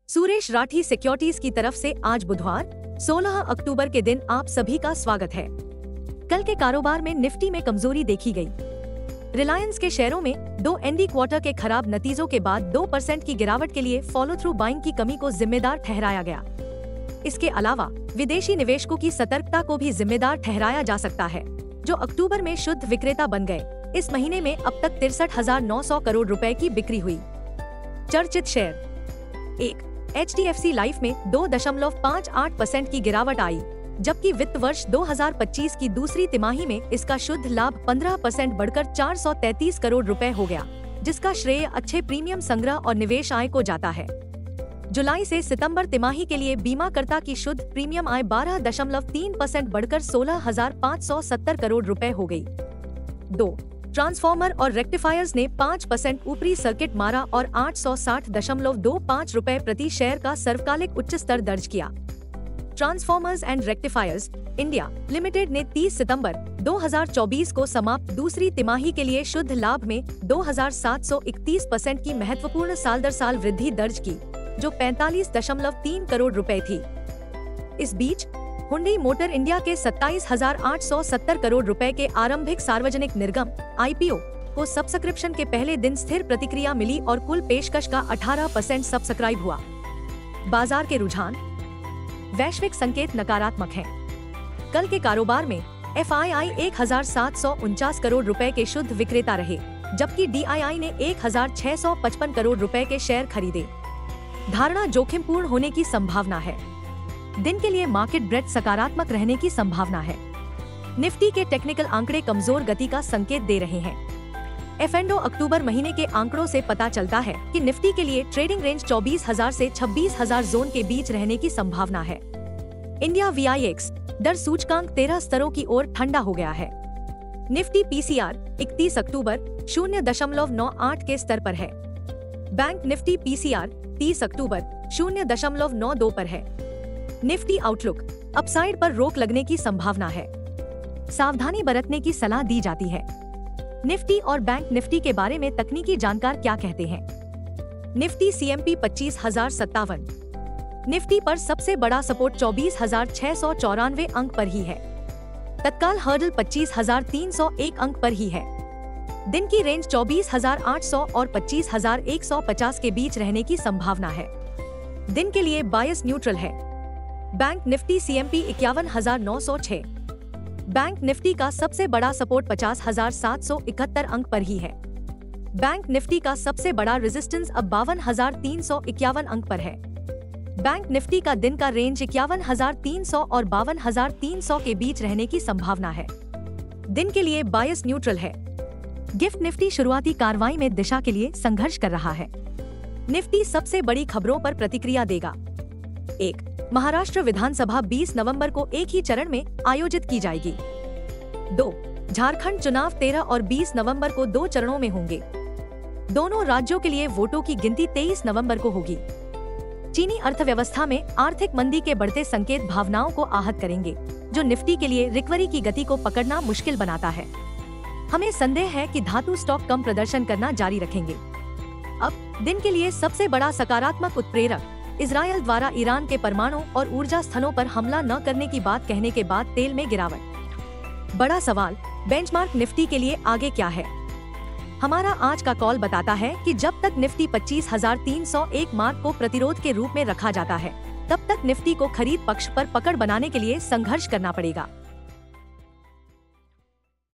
Suresh Rathi securities की तरफ से आज बुधवार 16 अक्टूबर के दिन आप सभी का स्वागत है। कल के कारोबार में निफ्टी में कमजोरी देखी गई। रिलायंस के शेयरों में 2 एनडी क्वार्टर के खराब नतीजों के बाद 2% की गिरावट के लिए फॉलो थ्रू बाइंग की कमी को जिम्मेदार ठहराया गया। इसके अलावा विदेशी निवेशकों की सतर्कता को भी जिम्मेदार ठहराया जा सकता है, जो अक्टूबर में शुद्ध विक्रेता बन गए। इस महीने में अब तक 63,900 करोड़ रुपए की बिक्री हुई। चर्चित शेयर 1. HDFC लाइफ में 2.58% की गिरावट आई, जबकि वित्त वर्ष 2025 की दूसरी तिमाही में इसका शुद्ध लाभ 15% बढ़कर 433 करोड़ रुपए हो गया, जिसका श्रेय अच्छे प्रीमियम संग्रह और निवेश आय को जाता है। जुलाई से सितंबर तिमाही के लिए बीमाकर्ता की शुद्ध प्रीमियम आय 12.3% बढ़कर 16,570 करोड़ रुपए हो गई। 2. ट्रांसफॉर्मर और रेक्टिफायर्स ने 5% ऊपरी सर्किट मारा और 860.25 रुपए प्रति शेयर का सर्वकालिक उच्च स्तर दर्ज किया। Transformers and rectifiers India limited ने 30 सितंबर 2024 को समाप्त दूसरी तिमाही के लिए शुद्ध लाभ में 2,731% की महत्वपूर्ण साल दर साल वृद्धि दर्ज की, जो 45.3 करोड़ रुपए थी। इस बीच हुंडई मोटर इंडिया के 27,870 करोड़ रुपए के आरंभिक सार्वजनिक निर्गम IPO को सब्सक्रिप्शन के पहले दिन स्थिर प्रतिक्रिया मिली और कुल पेशकश का 18% सब्सक्राइब हुआ। बाजार के रुझान, वैश्विक संकेत नकारात्मक हैं। कल के कारोबार में FII 1,749 करोड़ रुपए के शुद्ध विक्रेता रहे, जबकि DII ने 1,655 करोड़ रुपए के शेयर खरीदे। धारणा जोखिमपूर्ण होने की संभावना है। दिन के लिए मार्केट ब्रेड सकारात्मक रहने की संभावना है। निफ्टी के टेक्निकल आंकड़े कमजोर गति का संकेत दे रहे हैं। F&O अक्टूबर महीने के आंकड़ों से पता चलता है कि निफ्टी के लिए ट्रेडिंग रेंज 24,000 से 26,000 जोन के बीच रहने की संभावना है। इंडिया VIX डर सूचकांक 13 स्तरों की ओर ठंडा हो गया है। निफ्टी PCR 31 अक्टूबर 0.98 के स्तर पर है। बैंक निफ्टी PCR 30 अक्टूबर 0.92 पर है। निफ्टी आउटलुक अपसाइड पर रोक लगने की संभावना है। सावधानी बरतने की सलाह दी जाती है। निफ्टी और बैंक निफ्टी के बारे में तकनीकी जानकार क्या कहते हैं। Nifty CMP 25,057। निफ्टी पर सबसे बड़ा सपोर्ट 24,694 अंक पर ही है। तत्काल हर्डल 25,301 अंक पर ही है। दिन की रेंज 24,800 और 25,150 के बीच रहने की संभावना है। दिन के लिए बायस न्यूट्रल है। Bank Nifty CMP 51,906। Bank Nifty का सबसे बड़ा सपोर्ट 50,771 अंक पर ही है। बैंक निफ्टी का सबसे बड़ा रेजिस्टेंस अब 52,351 अंक पर है। बैंक निफ्टी का दिन का रेंज 51,300 और 52,300 के बीच रहने की संभावना है। दिन के लिए बायस न्यूट्रल है। गिफ्ट निफ्टी शुरुआती कार्रवाई में दिशा के लिए संघर्ष कर रहा है। निफ्टी सबसे बड़ी खबरों पर प्रतिक्रिया देगा। 1. महाराष्ट्र विधानसभा 20 नवंबर को एक ही चरण में आयोजित की जाएगी। 2. झारखंड चुनाव 13 और 20 नवंबर को 2 चरणों में होंगे। दोनों राज्यों के लिए वोटों की गिनती 23 नवंबर को होगी। चीनी अर्थव्यवस्था में आर्थिक मंदी के बढ़ते संकेत भावनाओं को आहत करेंगे, जो निफ्टी के लिए रिकवरी की गति को पकड़ना मुश्किल बनाता है। हमें संदेह है कि धातु स्टॉक कम प्रदर्शन करना जारी रखेंगे। अब दिन के लिए सबसे बड़ा सकारात्मक उत्प्रेरक इजरायल द्वारा ईरान के परमाणु और ऊर्जा स्थलों पर हमला न करने की बात कहने के बाद तेल में गिरावट। बड़ा सवाल, बेंचमार्क निफ्टी के लिए आगे क्या है। हमारा आज का कॉल बताता है कि जब तक निफ्टी 25,301 मार्क को प्रतिरोध के रूप में रखा जाता है, तब तक निफ्टी को खरीद पक्ष पर पकड़ बनाने के लिए संघर्ष करना पड़ेगा।